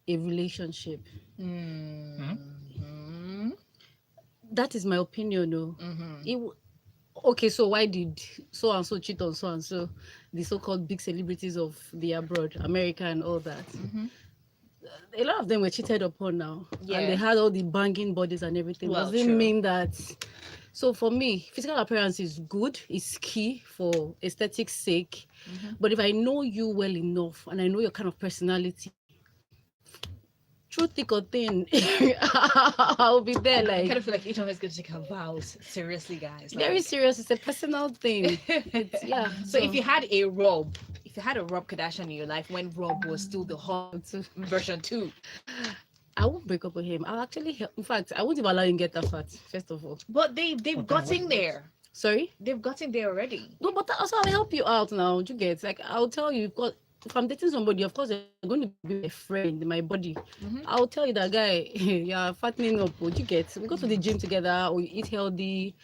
a relationship. Mm-hmm. That is my opinion, no. Mm-hmm. It, okay, so why did so and so cheat on so and so, the so-called big celebrities of the abroad, America and all that? Mm-hmm. A lot of them were cheated upon now, and they Yeah. had all the banging bodies and everything. Well, Does it true. mean that? So for me, physical appearance is good, it's key for aesthetic sake. Mm-hmm. But if I know you well enough and I know your kind of personality, through thick or thin, I'll be there. I Like, kind of feel like Itohan is going to take her vows seriously, guys. very Like, serious. It's a personal thing. It's yeah. so if So you had a Rob, if you had a Rob Kardashian in your life when Rob was still the hot version two, I won't break up with him. I'll actually help. In fact, I won't even allow him get that fat. First of all, but they've But then gotten there. sorry. They've gotten there already. No, but also I'll help you out now. You get like I'll tell you because if I'm dating somebody, of course they're going to be my friend, my body. Mm-hmm. I'll tell you that guy, you're fattening up. Would you get? We go to the gym together. We eat healthy.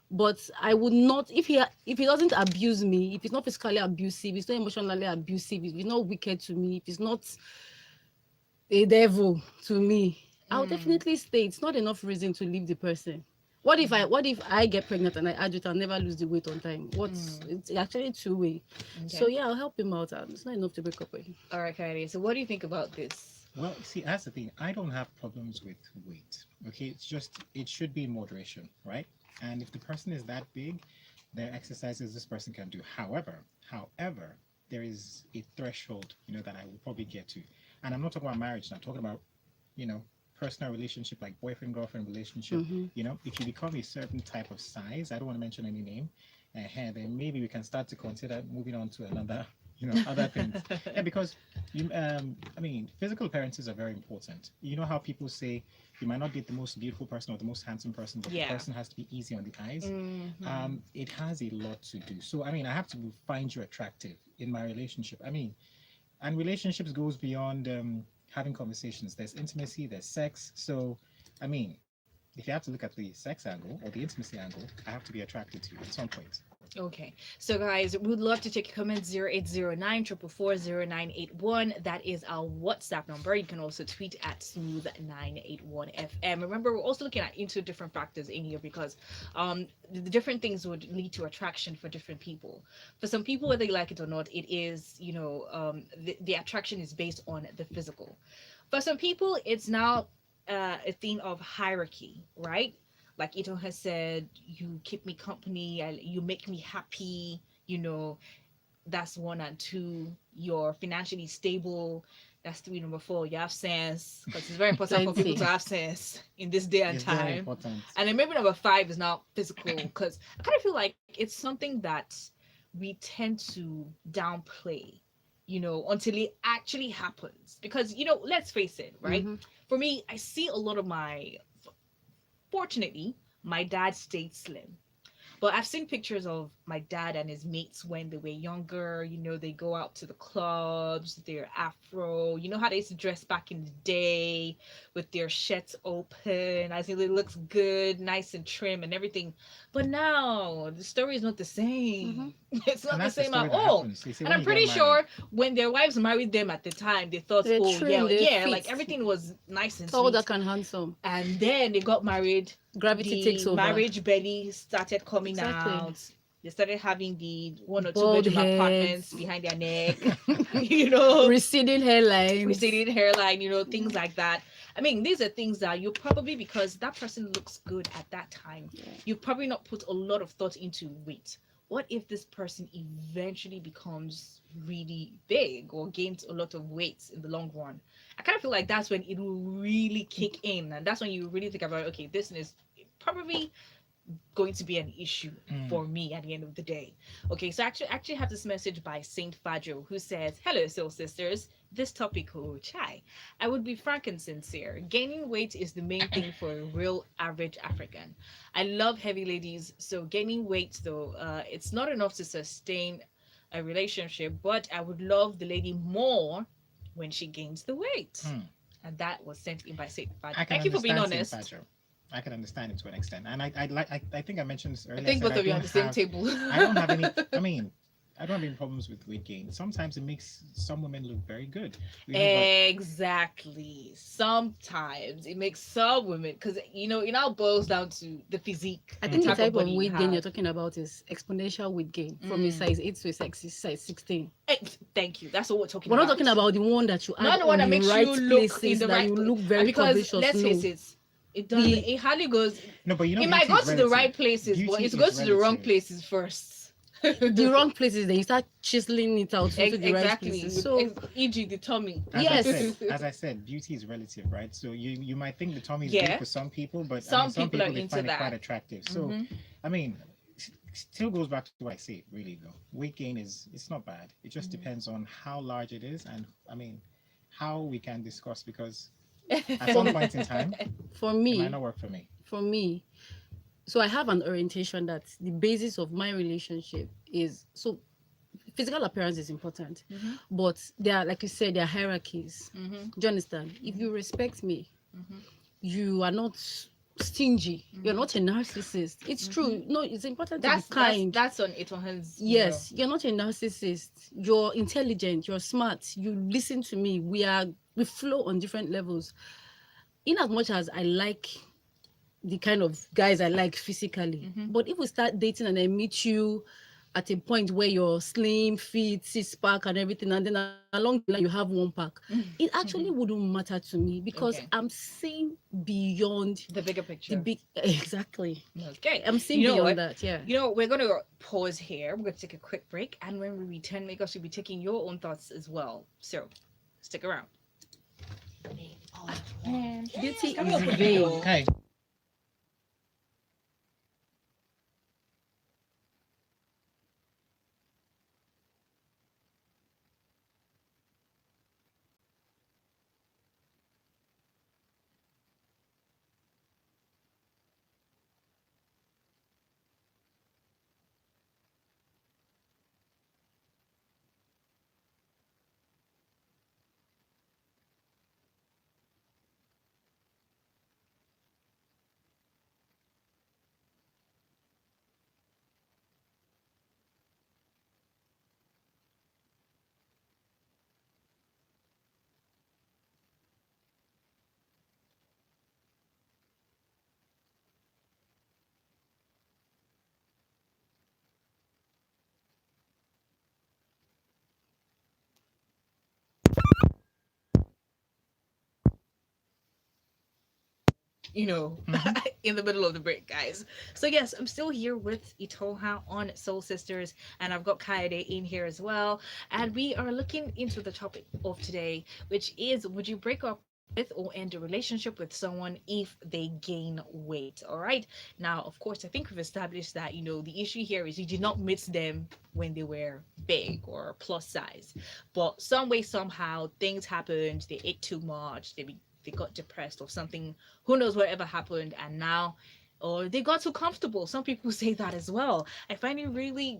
But I would not if he doesn't abuse me, if he's not physically abusive, if he's not emotionally abusive, if he's not wicked to me, if he's not a devil to me, I'll Mm. definitely stay. It's not enough reason to leave the person. What if I get pregnant and I add it, I'll never lose the weight on time? What's Mm. it's actually two-way. So Okay. yeah, I'll help him out. It's not enough to break up with him. All right, Kayode. So what do you think about this? well, see, that's the thing. I don't have problems with weight. Okay, it's just it should be in moderation, right? And if the person is that big, there are exercises this person can do. However, there is a threshold, that I will probably get to. And I'm not talking about marriage. I'm talking about, you know, personal relationship, like boyfriend girlfriend relationship. Mm-hmm. If you become a certain type of size, I don't want to mention any name, then maybe we can start to consider moving on to another, other things. Yeah, because physical appearances are very important. You know how people say you might not date the most beautiful person or the most handsome person, but the Yeah. person has to be easy on the eyes. Mm-hmm. It has a lot to do. So I have to find you attractive in my relationship. And relationships goes beyond having conversations. There's intimacy, there's sex. So I mean, if you have to look at the sex angle or the intimacy angle, I have to be attracted to you at some point. Okay. So guys, we would love to take your comments 0809 444 That is our WhatsApp number. You can also tweet at smooth981FM. Remember, we're also looking at into different factors in here because the different things would lead to attraction for different people. For some people, whether you like it or not, it is, the attraction is based on the physical. For some people, it's now a thing of hierarchy, right? Like Ito has said, you keep me company, you make me happy, that's one. And two, you're financially stable. That's three. Number four, you have sense, because it's very important for people to Plenty. have sense in this day and It's very time. important. And then maybe number five is now physical, because I kind of feel like it's something that we tend to downplay, until it actually happens. Because, let's face it, right? Mm-hmm. For me, I see a lot of fortunately, my dad stayed slim. But I've seen pictures of my dad and his mates when they were younger. They go out to the clubs, their afro. You know how they used to dress back in the day with their shirts open. I think it looks good, nice and trim and everything. But now the story is not the Mm-hmm. same. It's And not the that's the same at story that all. happens. They say And when I'm you get pretty married, sure when their wives married them at the time, they thought, They're oh, yeah, trim, they're yeah, fit, like everything was nice and tall, sweet. dark, and handsome. And then they got married, Gravity takes the over. marriage belly started coming Exactly. out. They started having the one or two Bald bedroom apartments heads, behind their neck, you know, receding hairlines. receding hairline, things like that. I mean, these are things that you probably, because that person looks good at that time, Yeah. you probably not put a lot of thought into, wait, what if this person eventually becomes really big or gains a lot of weight in the long run? I kind of feel like that's when it will really kick in, and that's when you really think about, okay, this is probably going to be an issue mm, for me at the end of the day. Okay, so actually have this message by Saint Fadjo, who says, "Hello, soul sisters. This topic, oh chai. I would be frank and sincere. Gaining weight is the main thing for a real average African. I love heavy ladies, so gaining weight though, it's not enough to sustain a relationship. But I would love the lady more when she gains the weight." mm. And that was sent in by Saint I Fadjo. can Thank you for being understand Saint honest. Patrick. I can understand it to an extent, and I think I mentioned this I earlier. I think said both of you are on the same table. I don't have any. I mean, I don't have any problems with weight gain. Sometimes it makes some women look very good. We have a Exactly. Sometimes it makes some women, because it all boils down to the physique, I the think the type Mhm. of type of body you weight gain you're have. talking about is exponential weight gain from a Mm. size 8 to a size 16. Eh, Thank you. That's what we're talking We're not about. talking about the one that you add Not the on one that the makes right you look in places the that right you place. look very Because curvaceous. let's face No. it, it doesn't. The It hardly goes. No, but It might beauty go is to the relative. right places, but Beauty it is goes to the wrong relative. places first. the wrong places, then you start chiseling it out into the right Exactly. places. With So e.g. the tummy. yes, As I said, beauty is relative, right? So you might think the tummy is big Yeah. for some people, but I mean, Some some people are people they into find it quite that. attractive. So, Hmm. I mean, still goes back to what I say, really though. Weight gain is it's not bad. It just depends on how large it is, and I mean, how we can discuss because at some for point in time, for it might me, not work for me. for me, so I have an orientation that the basis of my relationship is so physical appearance is important, Hmm. but there are, like you said, there are hierarchies. Hmm. Do you understand? If you respect me, Hmm. you are not stingy. You're Hmm. not a narcissist. It's Hmm. true. No, it's important to be That's kind. that's on Itohan's. Yes, you're not a narcissist. You're intelligent. You're smart. You listen to me. We flow on different levels. In as much as I like the kind of guys I like physically, Hmm. but if we start dating and I meet you at a point where you're slim, fit, six pack, and everything, and then along the line you have one pack, it actually wouldn't matter to me because Okay. I'm seeing beyond The bigger the picture. big exactly. Okay. I'm seeing You know beyond what? that. Yeah. We're going to pause here. We're going to take a quick break. And when we return, Lagos will be taking your own thoughts as well. So stick around. Man, Beauty coming is up with vain. Hey, you know, hmm in the middle of the break, guys. So yes, I'm still here with Itoha on Soul Sisters, and I've got Kayode in here as well. And we are looking into the topic of today, which is, would you break up with or end a relationship with someone if they gain weight? All right. Now, of course, I think we've established that, the issue here is you did not meet them when they were big or plus size, but some way, somehow, things happened. They ate too much. They got depressed or something. Who knows whatever happened, and now, or they got too comfortable. Some people say that as well. I find it really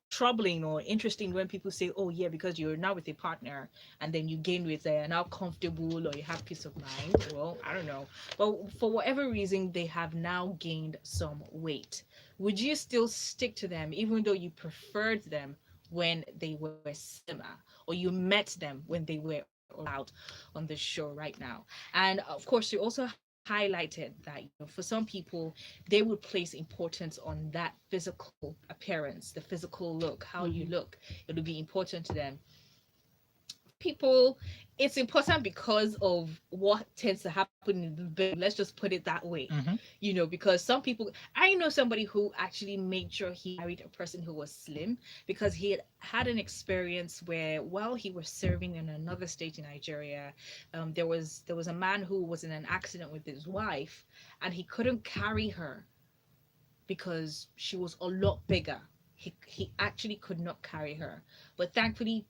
troubling or interesting when people say, oh yeah, because you're now with a partner and then you gain weight, they're now comfortable or you have peace of mind. Well, I don't know, but for whatever reason they have now gained some weight. Would you still stick to them even though you preferred them when they were slimmer, or you met them when they were allowed on the show right now? And of course, you also highlighted that, for some people, they would place importance on that physical appearance, the physical look, how you Mhm. look. It would be important to them. People, it's important because of what tends to happen in the bedroom. Let's just put it that way. hmm Because some people, I know somebody who actually made sure he married a person who was slim because he had had an experience where, while he was serving in another state in Nigeria, there was a man who was in an accident with his wife, and he couldn't carry her because she was a lot bigger. He actually could not carry her, but thankfully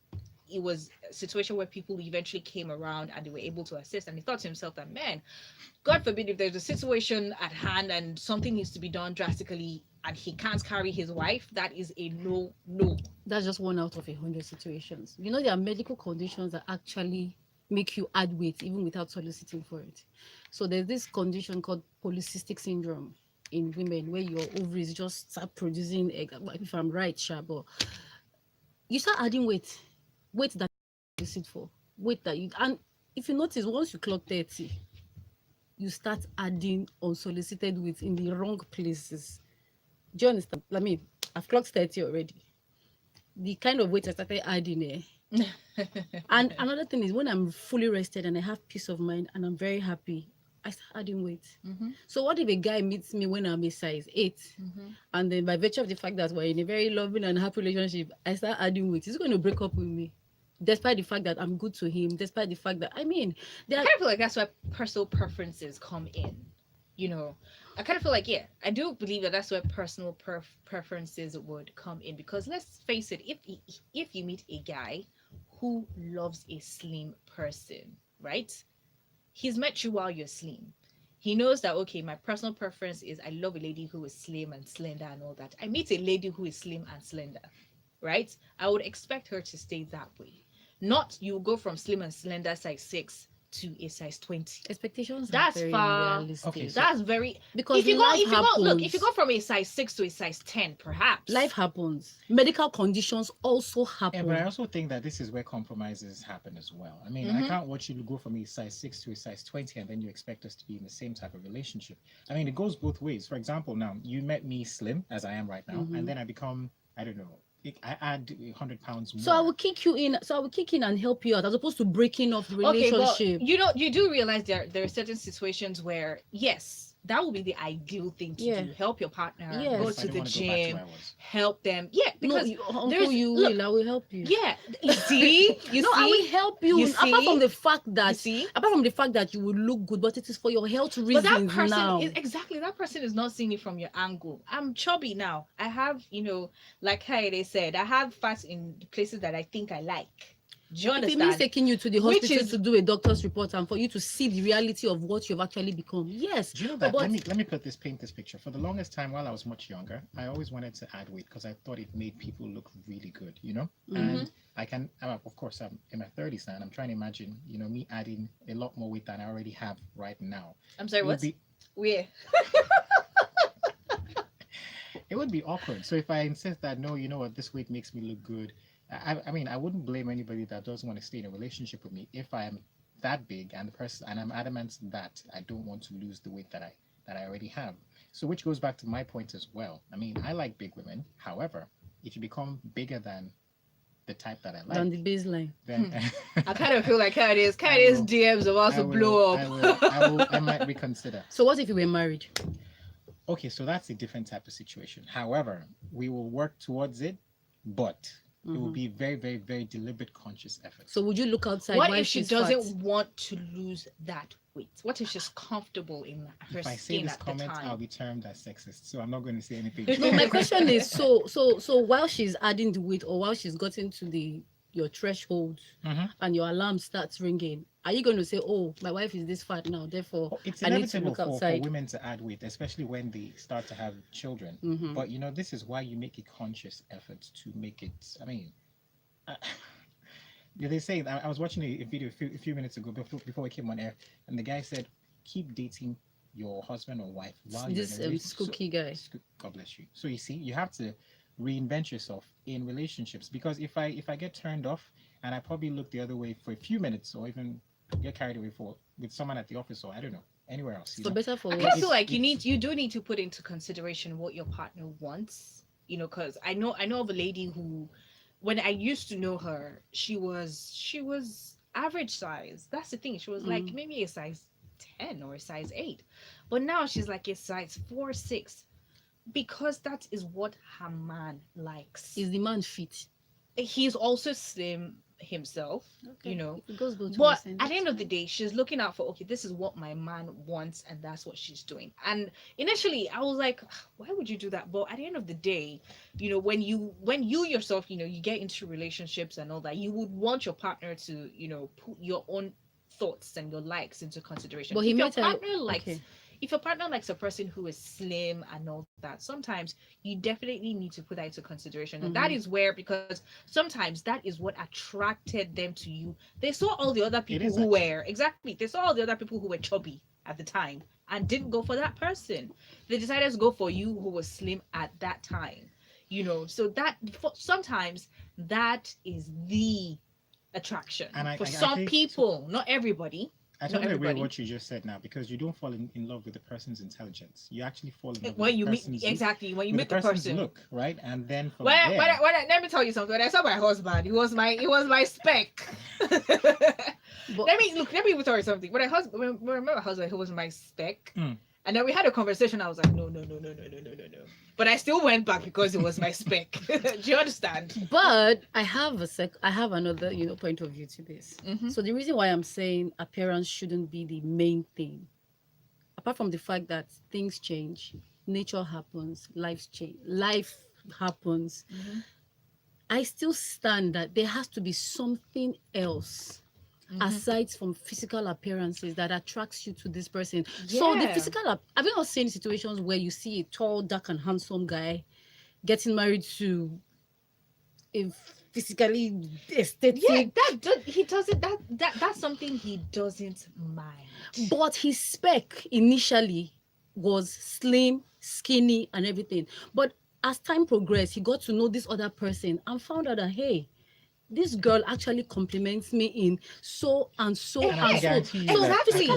it was a situation where people eventually came around and they were able to assist. And he thought to himself that, man, God forbid, if there's a situation at hand and something needs to be done drastically and he can't carry his wife, that is a no, no. That's just one out of 100 situations. There are medical conditions that actually make you add weight even without soliciting for it. So there's this condition called polycystic syndrome in women where your ovaries just start producing egg. If I'm right, sure, but you start adding weight that you sit for, weight that you, and if you notice, once you clock 30, you start adding unsolicited weight in the wrong places. Do you understand? I mean, I've clocked 30 already. The kind of weight I started adding, and another thing is, when I'm fully rested and I have peace of mind and I'm very happy, I start adding weight. Mm-hmm. So what if a guy meets me when I'm a size 8, Mm-hmm. and then by virtue of the fact that we're in a very loving and happy relationship, I start adding weight? He's going to break up with me, despite the fact that I'm good to him, despite the fact that, I mean, I there are, kind of feel like that's where personal preferences come in. You know, I kind of feel like, yeah, I do believe that that's where personal preferences would come in, because let's face it, if you meet a guy who loves a slim person, right? He's met you while you're slim. He knows that, okay, my personal preference is I love a lady who is slim and slender and all that. I meet a lady who is slim and slender, right? I would expect her to stay that way. Not you go from slim and slender size 6 to a size 20. expectations are That's very far. unrealistic. Okay, so That's very, Because if you go life if you go look, happens. if you go from a size 6 to a size 10, perhaps. Life happens. Medical conditions also yeah, but I happen. also think that this is where compromises happen as well. I mean, I Mhm. can't watch you go from a size 6 to a size 20 and then you expect us to be in the same type of relationship. I mean, it goes both ways. For example, now you met me slim as I am right now, and then I become, I don't know, I add 100 pounds So I more. will kick you in. So I will kick in and help you out, as opposed to breaking off the Okay, but relationship. you know, you do realize there are certain situations where, yes, that would be the ideal thing to Yeah. do. Help your partner, Yes. go What if I to don't the want to go back to gym, where I was? help them. Yeah, No, because uncle, there's you look, will. I will help you. yeah, you see, you No, I see, will help you. you Apart from see, the fact you that, see. you will look good, but it is for your health But that reasons person now. is exactly, that person is not seeing it from your angle. I'm chubby now. I have, like Kayode said, I have fat in the places that I think I like. Do you If it means understand? taking you to the Which hospital is to do a doctor's report and for you to see the reality of what you've actually become, yes. Do you know that? But Let me paint this picture. For the longest time, while I was much younger, I always wanted to add weight because I thought it made people look really good, you know. And I can, of course, I'm in my 30s now, and I'm trying to imagine, me adding a lot more weight than I already have right now. I'm sorry, It would what? be Where? it would be awkward. So if I insist that no, you know what, this weight makes me look good, I mean, I wouldn't blame anybody that doesn't want to stay in a relationship with me if I am that big and the person and I'm adamant that I don't want to lose the weight that I already have. So which goes back to my point as well. I mean, I like big women. However, if you become bigger than the type that I than the like, baseline. then I kind of feel like Kayode's will- DMs about to blow up. I might reconsider. So what if you were married? Okay, so that's a different type of situation. However, we will work towards it, but it will be very, very, very deliberate, conscious effort. So would you look outside What while if she she's doesn't fat? want to lose that weight? What if she's comfortable in her If I say skin this at the comment, I'll time? be termed as sexist, so I'm not going to say anything. No, my question is, so while she's adding the weight, or while she's gotten to your threshold Mhm. and your alarm starts ringing, are you going to say, oh, my wife is this fat now, therefore Oh, it's I need to inevitable look for outside? women to add weight, especially when they start to have children. But this is why you make a conscious effort to make it. I mean, uh, yeah, they say I was watching a video a few minutes ago before we came on air, and the guy said, "Keep dating your husband or wife while you're in This a relationship." Skooky guy. God bless you. So you see, you have to reinvent yourself in relationships because if I get turned off and I probably look the other way for a few minutes or even get carried away for with someone at the office or I don't know anywhere else, For better, for I kind worse. of feel like it's- you do need to put into consideration what your partner wants. Because I know of a lady who, when I used to know her, she was average size. That's the thing. She was like maybe a size 10 or a size 8, but now she's like a size 4, 6, because that is what her man likes. Is the man fit? He's also slim himself, Okay. It goes both but ways. And at the end that's of the fine. day, she's looking out for, okay, this is what my man wants, and that's what she's doing. And initially, I was like, why would you do that? But at the end of the day, when you yourself, you get into relationships and all that, you would want your partner to, put your own thoughts and your likes into consideration. But he If your might partner likes okay. if your partner likes a person who is slim and all that, sometimes you definitely need to put that into consideration. And that is where, because sometimes that is what attracted them to you. They saw all the other people is who actually. were, exactly, they saw all the other people who were chubby at the time and didn't go for that person. They decided to go for you who was slim at that time. So that sometimes that is the attraction And for I some think people, not everybody. I Not totally agree with everybody. what you just said now, because you don't fall in love with the person's intelligence. You actually fall in love with the When you meet, person's exactly, when you with the meet the person's person. look, right? And then from When there, let me tell you something. When I saw my husband, he was my spec. But Let me even tell you something. When my husband, he was my spec. mm, And then we had a conversation. I was like, no, no, no, no, no, no, no, no, no. But I still went back because it was my spec. Do you understand? I have another, point of view to this. Mm-hmm. So the reason why I'm saying appearance shouldn't be the main thing, apart from the fact that things change, nature happens, life happens, Mm-hmm. I still stand that there has to be something else Mm-hmm. aside from physical appearances that attracts you to this person. So the Yeah. physical, have you not seen situations where you see a tall, dark, and handsome guy getting married to a physically Yeah, aesthetic, he doesn't that's something he doesn't mind. but his spec initially was slim, skinny, and everything. But as time progressed, he got to know this other person and found out that, hey, this girl actually compliments me in so and so and I and can Eh, so. guarantee you So that physical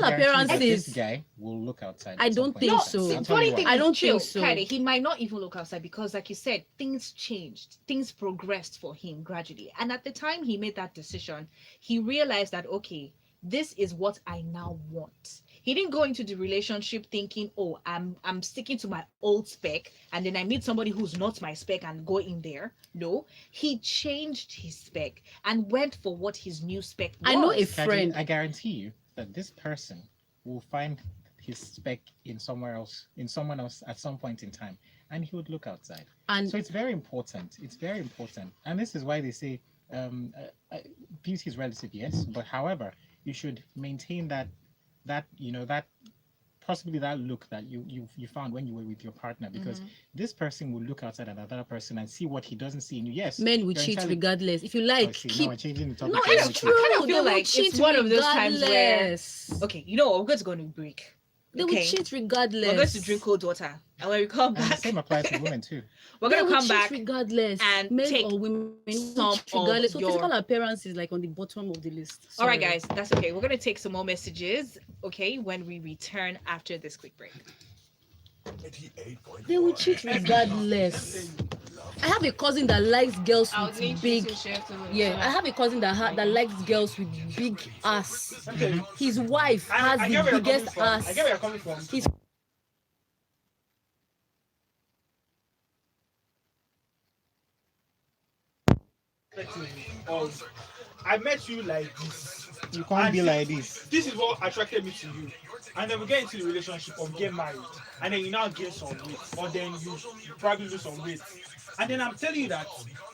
this appearances, guy will look outside I at some don't point think in No, time. see, I'll so. tell you funny why. thing I is, don't think chill, so. Kayode, he might not even look outside because, like you said, things changed. Things progressed for him gradually. And at the time he made that decision, he realized that, okay, this is what I now want. He didn't go into the relationship thinking, oh, I'm sticking to my old spec, and then I meet somebody who's not my spec and go in there. No, he changed his spec and went for what his new spec I know a was. Kaji, friend. I guarantee you that this person will find his spec in somewhere else, in someone else at some point in time, and he would look outside. And So it's very important. It's very important, and this is why they say beauty is relative, yes, but however, you should maintain that possibly that look that you found when you were with your partner, because Mm-hmm. this person will look outside at another person and see what he doesn't see in you. Yes, men will you're cheat intelligent. regardless. If you Oh, like, see, now keep. we're changing the No, topic to men it's will true. cheat. I kind of They feel will like cheat it's one of those times where, regardless. okay, we're just going to break. They will Okay, cheat we're going to drink regardless. cold water, and when we come And the back, same applies to women too. we're They going to will come cheat back regardless. and Men take or women will cheat some regardless. of So physical your. appearance is like on the bottom of the list. All right, Sorry. guys, that's okay. We're going to take some more messages, okay, when we return after this quick break. They will cheat regardless. I have a cousin that likes girls I'll with link you big. to share to Yeah, I have a cousin that likes girls with big ass. Mhm. His wife has I the get where you're coming biggest from. I ass. get where you're coming from. His Of I met you like this. You can't And be like this. this is what attracted me to you. And then we get into the relationship or get married. And then you now gain some weight. Or then you probably lose some weight. And then I'm telling you that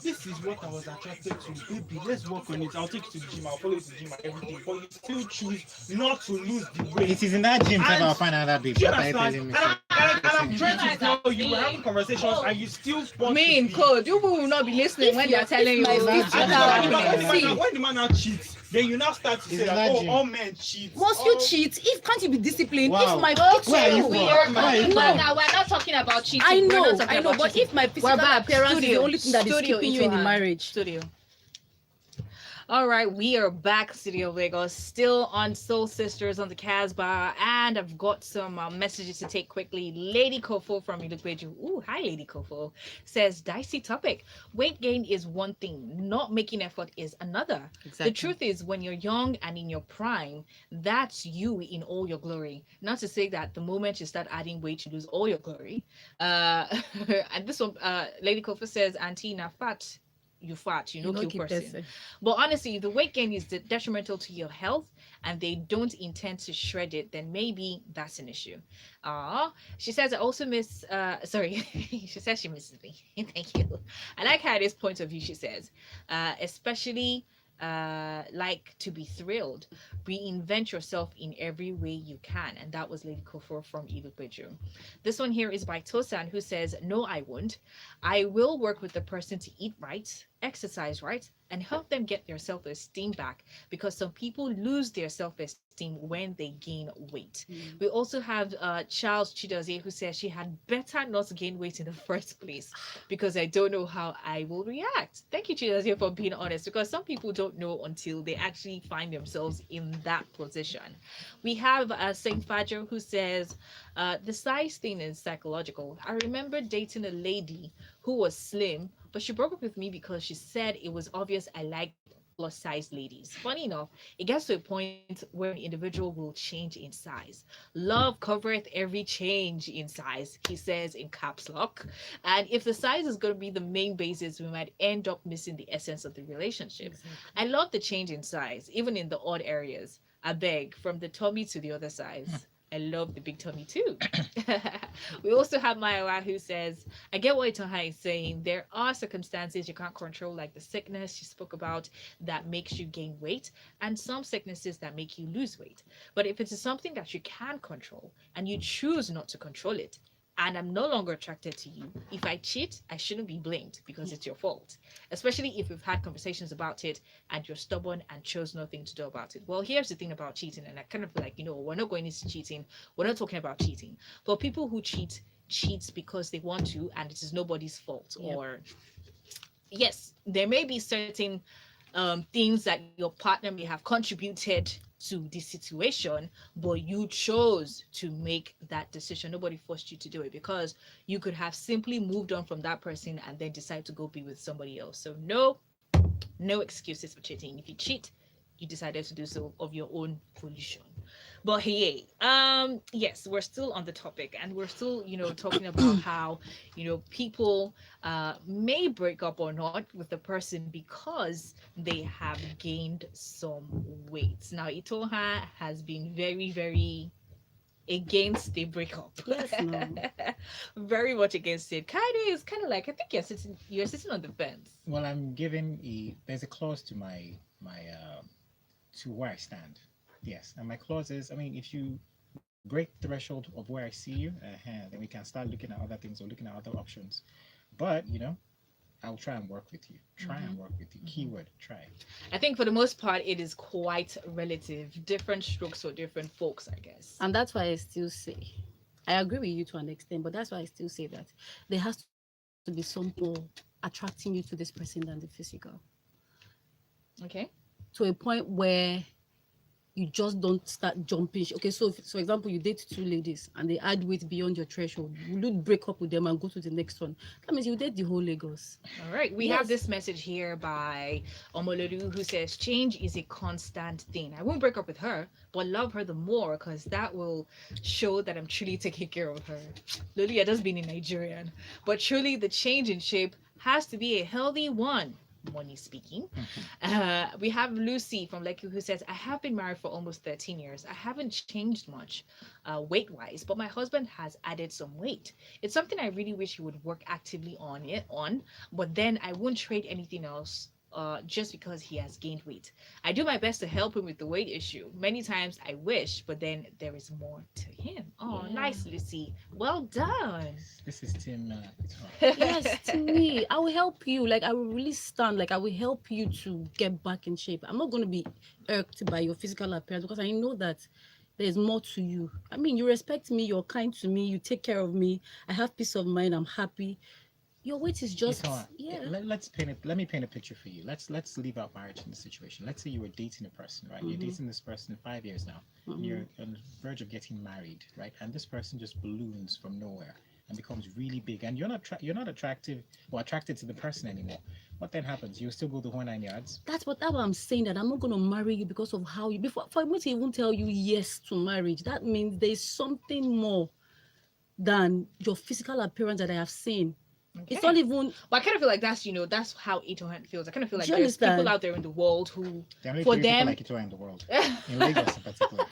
this is what I was attracted to. Baby, let's work on it. I'll take you to the gym. I'll follow you to the gym and everything. But you still choose not to lose the weight. It is in that gym that And I'll find another babe. do you What are you understand? telling me? And I'm trying to tell you, we're having conversations and you still want Me to in be. code, you will not be listening when they're telling you my what's feet And happening. then when the man now cheats, then you now start to Is say it that, not oh, gym? all men cheat. Must you cheat? If can't you be disciplined? Wow. If my Where are you physical, from? we Where are are you no, from? no, we're not talking about cheating. I We're know, not talking I know, about but cheating. if my physical back. appearance is the only thing that is Studio, keeping you in the Itohan. marriage, Studio. All right, we are back, Studio Lagos, still on Soul Sisters on the Casbah, and I've got some messages to take quickly. Lady Kofo from Ilukweju, ooh, hi, Lady Kofo, says, dicey topic. Weight gain is one thing, not making effort is another. exactly. The truth is, when you're young and in your prime, that's you in all your glory. Not to say that the moment you start adding weight, you lose all your glory. And this one, Lady Kofo says, Auntie, na fat, you fat, you you know, know, kill keep person. person. But honestly, if the weight gain is detrimental to your health and they don't intend to shred it, then maybe that's an issue. She says I also miss sorry, she says she misses me. Thank you. I like her this point of view, she says. Especially like to be thrilled. Reinvent yourself in every way you can. And that was Lady Kofor from Ilupeju. This one here is by Tosan, who says, no, I won't. I will work with the person to eat right, exercise, right? And help them get their self esteem back, because some people lose their self esteem when they gain weight. We Mm. also have Charles Chidozie, who says she had better not gain weight in the first place because I don't know how I will react. Thank you, Chidozie, for being honest, because some people don't know until they actually find themselves in that position. We have Saint Fajo, who says the size thing is psychological. I remember dating a lady who was slim, but she broke up with me because she said it was obvious I liked plus size ladies. Funny enough, it gets to a point where an individual will change in size. Love covereth every change in size, he says in caps lock. And if the size is going to be the main basis, we might end up missing the essence of the relationship. I Exactly. love the change in size, even in the odd areas. I beg, from the tummy to the other size. I love the big tummy too. We also have Mayowa, who says, I get what Itohan is saying. There are circumstances you can't control, like the sickness she spoke about that makes you gain weight, and some sicknesses that make you lose weight. But if it is something that you can control and you choose not to control it, and I'm no longer attracted to you, if I cheat, I shouldn't be blamed because it's your fault. Especially if we've had conversations about it and you're stubborn and chose nothing to do about it. Well, here's the thing about cheating, and I kind of feel like, we're not going into cheating. We're not talking about cheating. But people who cheats because they want to, and it is nobody's fault. Yep. Or yes, there may be certain things that your partner may have contributed to the situation, but you chose to make that decision. Nobody forced you to do it, because you could have simply moved on from that person and then decide to go be with somebody else. So no excuses for cheating. If you cheat, you decided to do so of your own volition. But hey, yes, we're still on the topic, and we're still, talking about how, people may break up or not with the person because they have gained some weight. Now, Itoha has been very, very against the breakup. Yes, no. Very much against it. Kayode is kind of like, I think you're sitting on the fence. Well, I'm giving there's a clause to my to where I stand. Yes, and my clause is, I mean, if you break the threshold of where I see you, then we can start looking at other things or looking at other options. But I'll try and work with you. Try Mhm. and work with you. Keyword: try. I think for the most part, it is quite relative. Different strokes for different folks, I guess. And that's why I still say, I agree with you to an extent, but that's why I still say that there has to be something more attracting you to this person than the physical, Okay. to a point where you just don't start jumping. Okay, so if, for example, you date two ladies and they add weight beyond your threshold, you don't break up with them and go to the next one. That means you date the whole Lagos. All right. We have Yes. this message here by Omolodu, who says change is a constant thing. I won't break up with her, but love her the more, because that will show that I'm truly taking care of her. Lulu, does being in Nigerian, but truly the change in shape has to be a healthy one. Money speaking. We have Lucy from Lekki, who says, I have been married for almost 13 years. I haven't changed much weight wise, but my husband has added some weight. It's something I really wish he would work actively on, but then I won't trade anything else. Just because he has gained weight, I do my best to help him with the weight issue. Many times I wish, but then there is more to him. Oh, Yeah. nice, Lucy. Well done. This is Tim Yes, to me, I will help you. Like I will really stand. Like I will help you to get back in shape. I'm not going to be irked by your physical appearance because I know that there's more to you. I mean, you respect me. You're kind to me. You take care of me. I have peace of mind. I'm happy. Your weight is Itohan. just yeah. Let's paint it. Let me paint a picture for you. Let's leave out marriage in the situation. Let's say you were dating a person, right? You're Mm-hmm. dating this person 5 years now, and Mm-hmm. you're on the verge of getting married, right? And this person just balloons from nowhere and becomes really big, and you're not attractive or attracted to the person anymore. What then happens? You still go the whole 9 yards. That's what I'm saying. That I'm not gonna marry you because of how you. Before for me to even tell you yes to marriage, that means there's something more than your physical appearance that I have seen. It's Okay. not even. But I kind of feel like that's how Itohan feels. I kind of feel Do like you there's people understand? out there in the world who, There are only for three people them, like Itohan in the world, in Lagos in particular.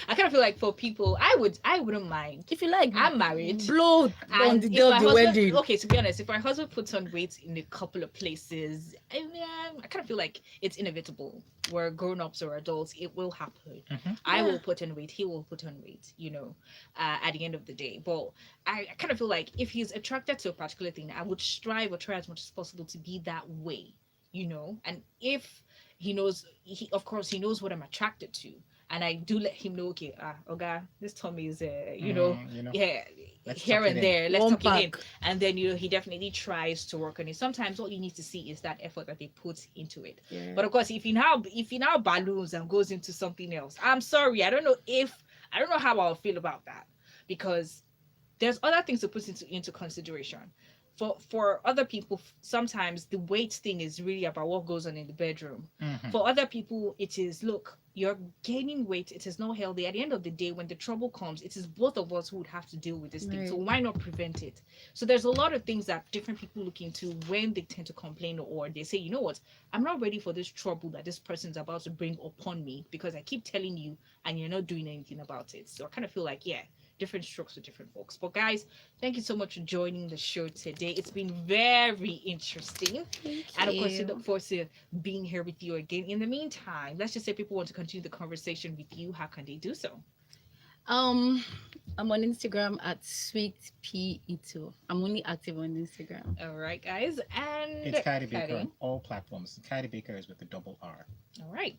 I kind of feel like for people, I wouldn't mind. If you like, I'm married, blow on and the day if of my the husband, wedding. okay, to be honest, if my husband puts on weight in a couple of places, I kind of feel like it's inevitable. We're grown-ups or adults, it will happen. Mhm. I Yeah. will put on weight, he will put on weight, at the end of the day. But I kind of feel like if he's attracted to a particular thing, I would strive or try as much as possible to be that way. and if he knows, of course he knows what I'm attracted to, and I do let him know, okay, Oga, this Tommy is, yeah, Let's here tuck it and in. there, let's One tuck it in. pack. And then, he definitely tries to work on it. Sometimes all you need to see is that effort that they put into it. Yeah. But of course, if he now balloons and goes into something else, I'm sorry, I don't know how I'll feel about that, because there's other things to put into consideration. For other people, sometimes the weight thing is really about what goes on in the bedroom. Mhm. For other people, it is, look, you're gaining weight, it is not healthy. At the end of the day, when the trouble comes, it is both of us who would have to deal with this thing. So Right. why not prevent it? So there's a lot of things that different people look into when they tend to complain, or they say, you know what, I'm not ready for this trouble that this person's about to bring upon me, because I keep telling you and you're not doing anything about it. So I kind of feel like, yeah, different strokes for different folks. But guys, thank you so much for joining the show today. It's been very interesting. Thank And of course, we you. look forward to being here with you again. In the meantime, let's just say people want to continue the conversation with you. How can they do so? Um, I'm on Instagram at Sweet P Ito. I'm only active on Instagram. All right, guys. And It's Kayode Baker Kayode. on all platforms. Kayode Baker is with the double R. All right.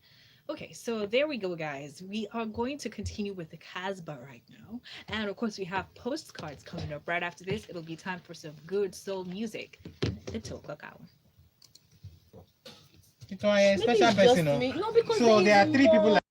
Okay, so there we go, guys. We are going to continue with the Casbah right now. And of course, we have postcards coming up right after this. It'll be time for some good soul music in the Toka Hour. Itohan, Maybe special it's person, just no? me. No, because So there are is three people more- like